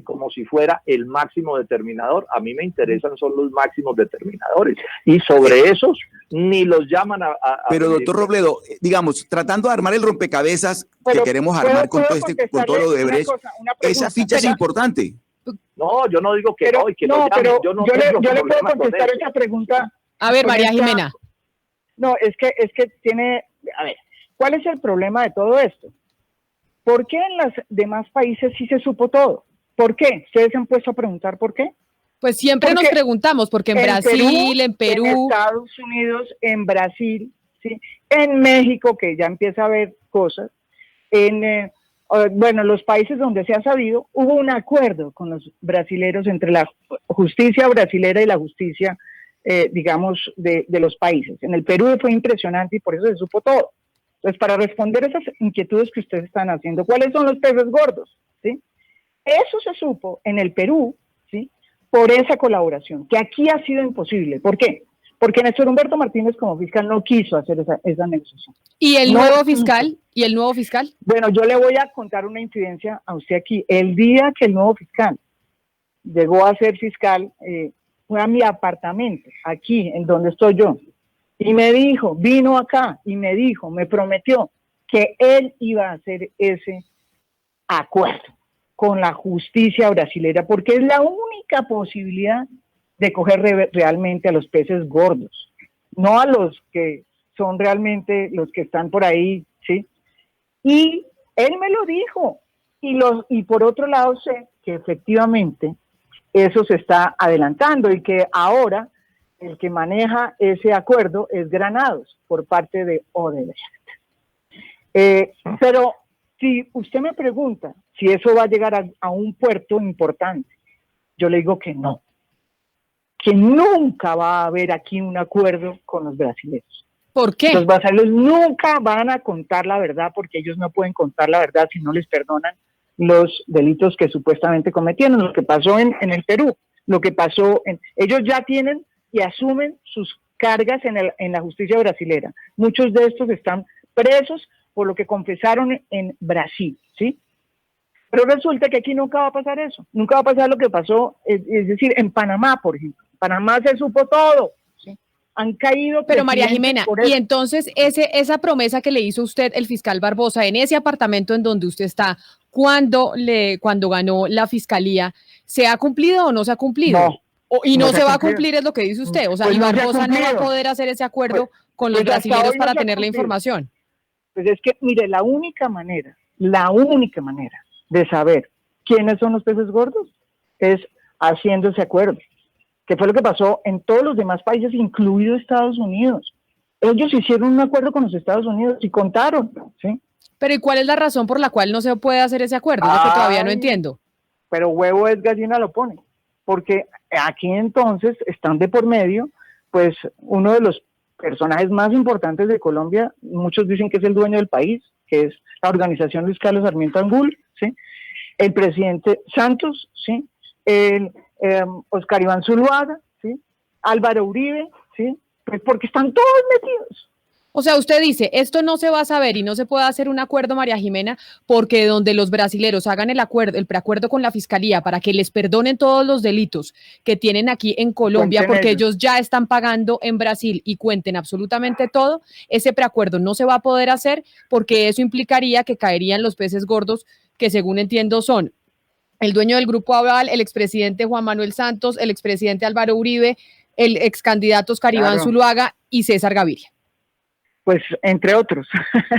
Speaker 4: como si fuera el máximo determinador. A mí me interesan son los máximos determinadores, y sobre esos ni los llaman
Speaker 6: Pero doctor Robledo, digamos, tratando de armar el rompecabezas que queremos armar con todo lo de Odebrecht, esa ficha es importante.
Speaker 4: No, yo no digo que no, y que
Speaker 3: no, pero yo le puedo contestar esa pregunta.
Speaker 2: A ver, María Jimena.
Speaker 3: No, es que tiene, a ver, ¿cuál es el problema de todo esto? ¿Por qué en los demás países sí se supo todo? ¿Por qué? ¿Ustedes se han puesto a preguntar por qué?
Speaker 2: Pues siempre nos preguntamos, porque en Brasil, en Perú,
Speaker 3: en Estados Unidos, en Brasil, ¿sí? En México, que ya empieza a haber cosas, bueno, los países donde se ha sabido, hubo un acuerdo con los brasileros entre la justicia brasilera y la justicia, digamos, de los países. En el Perú fue impresionante y por eso se supo todo. Entonces, para responder esas inquietudes que ustedes están haciendo, ¿cuáles son los peces gordos? ¿Sí? Eso se supo en el Perú, ¿sí? Por esa colaboración, que aquí ha sido imposible. ¿Por qué? Porque Néstor Humberto Martínez como fiscal no quiso hacer esa negociación.
Speaker 2: ¿Y el nuevo fiscal? ¿Y el nuevo fiscal?
Speaker 3: Bueno, yo le voy a contar una incidencia a usted aquí. El día que el nuevo fiscal llegó a ser fiscal, fue a mi apartamento, aquí, en donde estoy yo, y me dijo, vino acá, y me dijo, me prometió que él iba a hacer ese acuerdo con la justicia brasilera, porque es la única posibilidad de coger realmente a los peces gordos, no a los que son realmente los que están por ahí, ¿sí? Y él me lo dijo. Y por otro lado sé que efectivamente eso se está adelantando y que ahora el que maneja ese acuerdo es Granados por parte de Odebrecht. Pero si usted me pregunta si eso va a llegar a un puerto importante, yo le digo que no, que nunca va a haber aquí un acuerdo con los brasileños.
Speaker 2: ¿Por qué?
Speaker 3: Los brasileños nunca van a contar la verdad porque ellos no pueden contar la verdad si no les perdonan los delitos que supuestamente cometieron, lo que pasó en el Perú, lo que pasó ellos ya tienen y asumen sus cargas en la justicia brasilera. Muchos de estos están presos por lo que confesaron en Brasil, ¿sí? Pero resulta que aquí nunca va a pasar eso, nunca va a pasar lo que pasó, es decir, en Panamá, por ejemplo. En Panamá se supo todo, ¿sí? Han caído.
Speaker 2: Pero María Jimena, y entonces esa promesa que le hizo usted el fiscal Barbosa en ese apartamento en donde usted está, cuando ganó la fiscalía, ¿se ha cumplido o no se ha cumplido?
Speaker 3: No.
Speaker 2: Y no se va a cumplir, es lo que dice usted. O sea,
Speaker 3: Pues
Speaker 2: y
Speaker 3: no se ha
Speaker 2: Barbosa no va a
Speaker 3: cumplido.
Speaker 2: poder hacer ese acuerdo con los
Speaker 3: pues hasta
Speaker 2: brasileños
Speaker 3: hoy no
Speaker 2: para
Speaker 3: se ha
Speaker 2: tener la
Speaker 3: cumplido.
Speaker 2: información.
Speaker 3: Pues es que, mire, la única manera de saber quiénes son los peces gordos es haciendo ese acuerdo, que fue lo que pasó en todos los demás países, incluido Estados Unidos. Ellos hicieron un acuerdo con los Estados Unidos y contaron, ¿sí?
Speaker 2: Pero ¿y cuál es la razón por la cual no se puede hacer ese acuerdo? Es lo que todavía no entiendo.
Speaker 3: Pero huevo es gallina lo pone, porque aquí entonces están de por medio, pues uno de los personajes más importantes de Colombia, muchos dicen que es el dueño del país, que es la organización Luis Carlos Sarmiento Angulo, ¿sí? El presidente Santos, ¿sí? El Oscar Iván Zuluaga, ¿sí? Álvaro Uribe, ¿sí? Pues porque están todos metidos.
Speaker 2: O sea, usted dice, esto no se va a saber y no se puede hacer un acuerdo, María Jimena, porque donde los brasileros hagan el preacuerdo con la fiscalía para que les perdonen todos los delitos que tienen aquí en Colombia,
Speaker 3: Cuenten
Speaker 2: porque
Speaker 3: ellos.
Speaker 2: ellos ya están pagando en Brasil y cuenten absolutamente todo, ese preacuerdo no se va a poder hacer porque eso implicaría que caerían los peces gordos que, según entiendo, son el dueño del Grupo Aval, el expresidente Juan Manuel Santos, el expresidente Álvaro Uribe, el excandidato Oscar Iván
Speaker 3: Claro.
Speaker 2: Zuluaga y César Gaviria.
Speaker 3: Pues entre otros.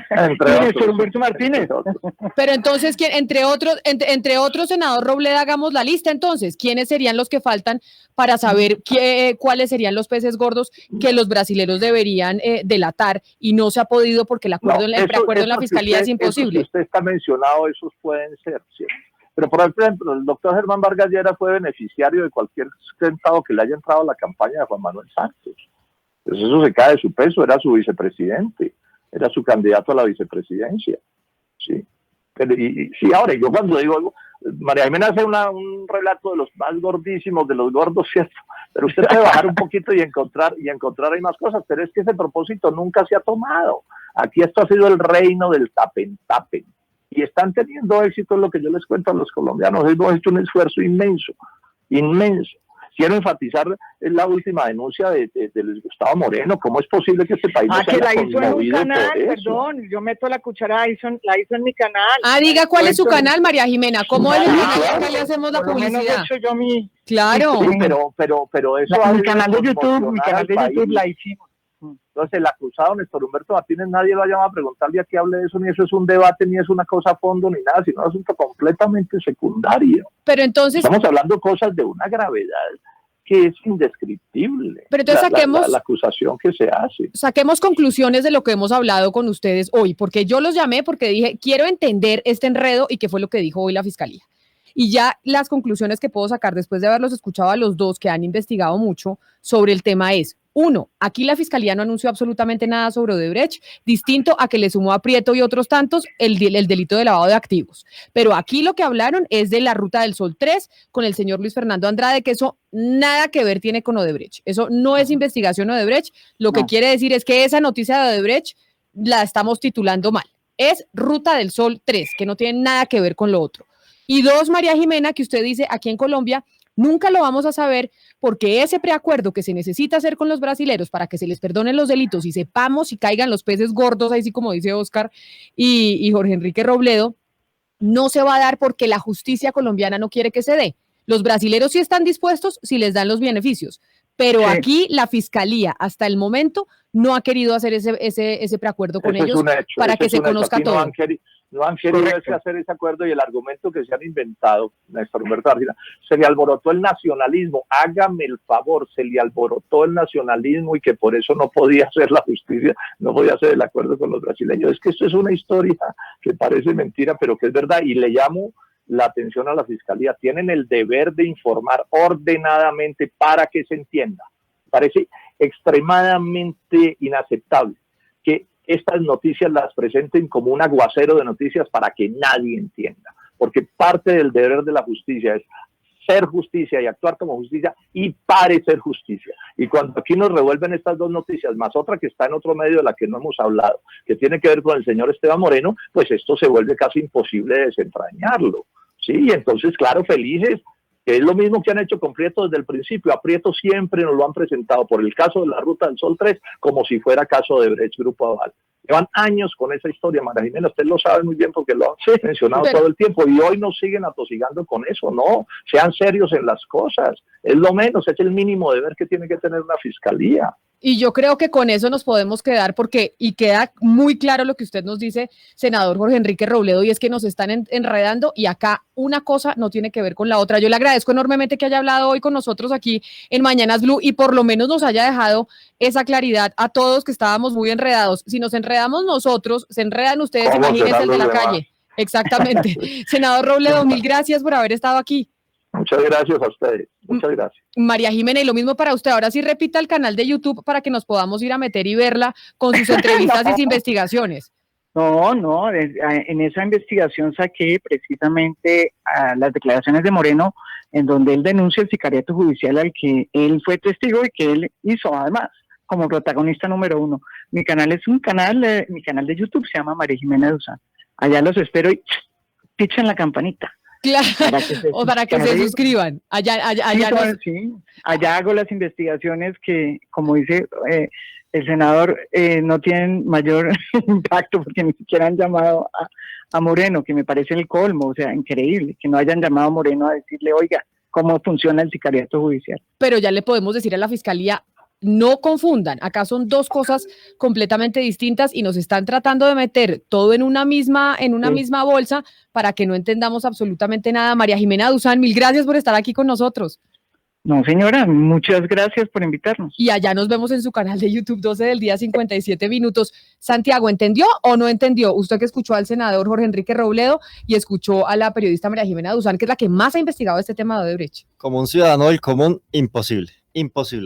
Speaker 4: Entre
Speaker 3: Y
Speaker 4: otros.
Speaker 3: Néstor Humberto Martínez.
Speaker 4: Entre otros.
Speaker 2: Pero entonces, ¿quién, entre otros, senador Robledo, hagamos la lista entonces? ¿Quiénes serían los que faltan para saber cuáles serían los peces gordos que los brasileños deberían delatar y no se ha podido porque el acuerdo, el preacuerdo en la fiscalía es imposible?
Speaker 4: Eso que usted está mencionado, esos pueden ser, ¿sí? Pero por ejemplo, el doctor Germán Vargas Lleras fue beneficiario de cualquier centavo que le haya entrado a la campaña de Juan Manuel Santos. Pues eso se cae de su peso, era su vicepresidente, era su candidato a la vicepresidencia, ¿sí? Pero, sí, ahora, yo cuando digo, María Jimena hace un relato de los más gordísimos, de los gordos, ¿cierto? Pero usted puede bajar un poquito y encontrar hay más cosas, pero es que ese propósito nunca se ha tomado. Aquí esto ha sido el reino del tapen. Y están teniendo éxito en lo que yo les cuento a los colombianos. Hemos hecho un esfuerzo inmenso. Quiero enfatizar la última denuncia de Luis Gustavo Moreno. ¿Cómo es posible que este país no se
Speaker 3: Que
Speaker 4: haya
Speaker 3: la hizo en un
Speaker 4: conmovido
Speaker 3: canal,
Speaker 4: por eso?
Speaker 3: perdón, yo meto la cuchara, la hizo en mi canal.
Speaker 2: Diga cuál es su
Speaker 3: Entonces,
Speaker 2: canal, María Jimena. ¿Cómo es el
Speaker 4: Sí,
Speaker 2: canal?
Speaker 4: claro.
Speaker 2: Acá le hacemos la
Speaker 3: por lo menos
Speaker 2: publicidad.
Speaker 3: he hecho yo mi
Speaker 2: Claro.
Speaker 4: Sí, pero eso
Speaker 3: mi
Speaker 4: ayuda
Speaker 3: canal
Speaker 4: a
Speaker 3: de YouTube,
Speaker 4: conmocionar al país.
Speaker 3: la hicimos.
Speaker 4: Entonces el acusado Néstor Humberto Martínez, nadie lo ha llamado a preguntarle a qué hable de eso, ni eso es un debate, ni es una cosa a fondo, ni nada, sino un asunto completamente secundario.
Speaker 2: Pero entonces,
Speaker 4: Estamos hablando cosas de una gravedad que es indescriptible.
Speaker 2: Pero entonces
Speaker 4: la acusación que se hace.
Speaker 2: saquemos conclusiones de lo que hemos hablado con ustedes hoy, porque yo los llamé porque dije, quiero entender este enredo y qué fue lo que dijo hoy la fiscalía. Y ya las conclusiones que puedo sacar después de haberlos escuchado a los dos que han investigado mucho sobre el tema es: 1, aquí la fiscalía no anunció absolutamente nada sobre Odebrecht, distinto a que le sumó a Prieto y otros tantos el delito de lavado de activos. Pero aquí lo que hablaron es de la Ruta del Sol 3 con el señor Luis Fernando Andrade, que eso nada que ver tiene con Odebrecht. Eso no es investigación Odebrecht. Lo que quiere decir es que esa noticia de Odebrecht la estamos titulando mal. Es Ruta del Sol 3, que no tiene nada que ver con lo otro. Y 2, María Jimena, que usted dice aquí en Colombia nunca lo vamos a saber porque ese preacuerdo que se necesita hacer con los brasileros para que se les perdonen los delitos y sepamos si caigan los peces gordos, ahí sí como dice Oscar y Jorge Enrique Robledo, no se va a dar porque la justicia colombiana no quiere que se dé. Los brasileros sí están dispuestos si les dan los beneficios, pero
Speaker 3: Sí.
Speaker 2: aquí la fiscalía hasta el momento no ha querido hacer ese preacuerdo con
Speaker 4: Eso es
Speaker 2: ellos
Speaker 4: un hecho,
Speaker 2: para
Speaker 4: eso
Speaker 2: que
Speaker 4: es
Speaker 2: se
Speaker 4: un hecho.
Speaker 2: conozca
Speaker 4: Aquí
Speaker 2: todo.
Speaker 4: No han querido
Speaker 3: Correcto.
Speaker 4: hacer ese acuerdo, y el argumento que se han inventado, Néstor Humberto Ardila, se le alborotó el nacionalismo. Hágame el favor, se le alborotó el nacionalismo y que por eso no podía hacer la justicia, no podía hacer el acuerdo con los brasileños. Es que esto es una historia que parece mentira, pero que es verdad, y le llamo la atención a la fiscalía. Tienen el deber de informar ordenadamente para que se entienda. Parece extremadamente inaceptable que estas noticias las presenten como un aguacero de noticias para que nadie entienda, porque parte del deber de la justicia es ser justicia y actuar como justicia y parecer justicia. Y cuando aquí nos revuelven estas dos noticias, más otra que está en otro medio de la que no hemos hablado, que tiene que ver con el señor Esteban Moreno, pues esto se vuelve casi imposible de desentrañarlo. Sí, y entonces, claro, felices, que es lo mismo que han hecho con Prieto desde el principio. A Prieto siempre nos lo han presentado por el caso de la Ruta del Sol 3 como si fuera caso de Brecht Grupo Aval. Llevan años con esa historia, María Jimena, usted lo sabe muy bien porque lo ha mencionado todo el tiempo, y hoy nos siguen atosigando con eso. No, sean serios en las cosas, es lo menos, es el mínimo deber que tiene que tener una fiscalía.
Speaker 2: Y yo creo que con eso nos podemos quedar porque, y queda muy claro lo que usted nos dice, senador Jorge Enrique Robledo, y es que nos están enredando y acá una cosa no tiene que ver con la otra. Yo le agradezco enormemente que haya hablado hoy con nosotros aquí en Mañanas Blue y por lo menos nos haya dejado esa claridad a todos que estábamos muy enredados. Si nos enredamos nosotros, se enredan ustedes, imagínense el de la calle. Exactamente. Senador Robledo, mil gracias por haber estado aquí.
Speaker 4: Muchas gracias a ustedes, muchas gracias.
Speaker 2: María Jimena, y lo mismo para usted. Ahora sí repita el canal de YouTube para que nos podamos ir a meter y verla con sus entrevistas y sus investigaciones.
Speaker 3: No, en esa investigación saqué precisamente las declaraciones de Moreno, en donde él denuncia el sicariato judicial al que él fue testigo y que él hizo además como protagonista número 1. Mi canal es mi canal de YouTube se llama María Jimena Duzán. Allá los espero y pichen la campanita.
Speaker 2: Claro, para que se suscriban.
Speaker 3: Allá hago las investigaciones que, como dice el senador, no tienen mayor impacto porque ni siquiera han llamado a Moreno, que me parece el colmo, o sea, increíble, que no hayan llamado a Moreno a decirle, oiga, cómo funciona el sicariato judicial.
Speaker 2: Pero ya le podemos decir a la fiscalía, no confundan, acá son dos cosas completamente distintas y nos están tratando de meter todo en una misma bolsa para que no entendamos absolutamente nada. María Jimena Duzán, mil gracias por estar aquí con nosotros.
Speaker 3: No, señora, muchas gracias por invitarnos.
Speaker 2: Y allá nos vemos en su canal de YouTube, 12 del día, 57 minutos. Santiago, ¿entendió o no entendió? Usted que escuchó al senador Jorge Enrique Robledo y escuchó a la periodista María Jimena Duzán, que es la que más ha investigado este tema de Odebrecht.
Speaker 9: Como un ciudadano del común, imposible,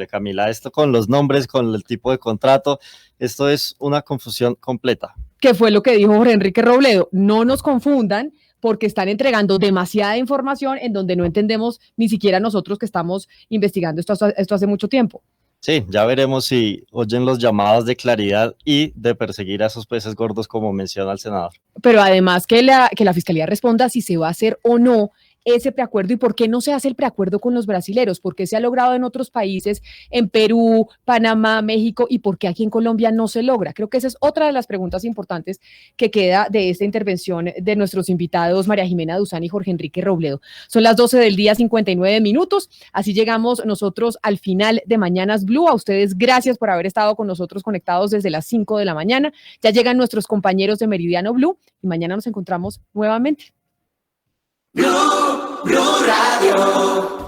Speaker 9: Camila. Esto con los nombres, con el tipo de contrato, esto es una confusión completa.
Speaker 2: ¿Qué fue lo que dijo Jorge Enrique Robledo? No nos confundan porque están entregando demasiada información en donde no entendemos ni siquiera nosotros que estamos investigando esto hace mucho tiempo.
Speaker 9: Sí, ya veremos si oyen los llamados de claridad y de perseguir a esos peces gordos como menciona el senador.
Speaker 2: Pero además que la fiscalía responda si se va a hacer o no ese preacuerdo y por qué no se hace el preacuerdo con los brasileros, por qué se ha logrado en otros países, en Perú, Panamá, México, y por qué aquí en Colombia no se logra. Creo que esa es otra de las preguntas importantes que queda de esta intervención de nuestros invitados María Jimena Duzán y Jorge Enrique Robledo. Son las 12 del día, 59 minutos, así llegamos nosotros al final de Mañanas Blue. A ustedes gracias por haber estado con nosotros conectados desde las 5 de la mañana. Ya llegan nuestros compañeros de Meridiano Blue y mañana nos encontramos nuevamente.
Speaker 10: Blue Radio.